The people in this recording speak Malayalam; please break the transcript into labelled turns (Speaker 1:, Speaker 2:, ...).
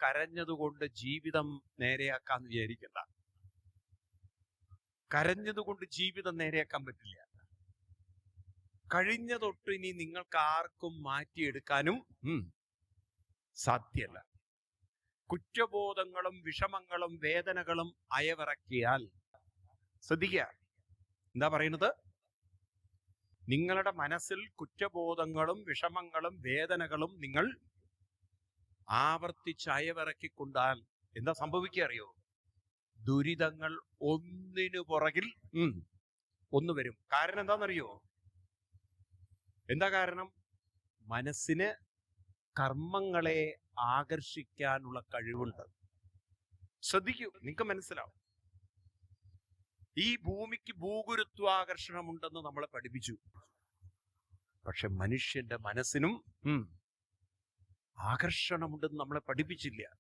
Speaker 1: കരഞ്ഞതുകൊണ്ട് ജീവിതം നേരെയാക്കാന്ന് വിചാരിക്കണ്ട. കരഞ്ഞതുകൊണ്ട് ജീവിതം നേരെയാക്കാൻ പറ്റില്ല. കഴിഞ്ഞ തൊട്ട് ഇനി നിങ്ങൾക്ക് ആർക്കും മാറ്റിയെടുക്കാനും സാധ്യല്ല. കുറ്റബോധങ്ങളും വിഷമങ്ങളും വേദനകളും അയവിറക്കിയാൽ, ശ്രദ്ധിക്കുക എന്താ പറയുന്നത്, നിങ്ങളുടെ മനസ്സിൽ കുറ്റബോധങ്ങളും വിഷമങ്ങളും വേദനകളും നിങ്ങൾ ആവർത്തിച്ച് അയവിറക്കിക്കൊണ്ടാൽ എന്താ സംഭവിക്കുക അറിയോ? ദുരിതങ്ങൾ ഒന്നിനു പുറകിൽ ഒന്ന് വരും. കാരണം എന്താണെന്നറിയോ? എന്താ കാരണം? മനസ്സിന് കർമ്മങ്ങളെ ആകർഷിക്കാനുള്ള കഴിവുണ്ട്. ശ്രദ്ധിക്കൂ, നിങ്ങൾക്ക് മനസ്സിലാവും. ഈ ഭൂമിക്ക് ഭൂഗുരുത്വാകർഷണമുണ്ടെന്ന് നമ്മളെ പഠിപ്പിച്ചു. പക്ഷെ മനുഷ്യന്റെ മനസ്സിനും ആകർഷണമുണ്ടെന്ന് നമ്മളെ പഠിപ്പിച്ചില്ല.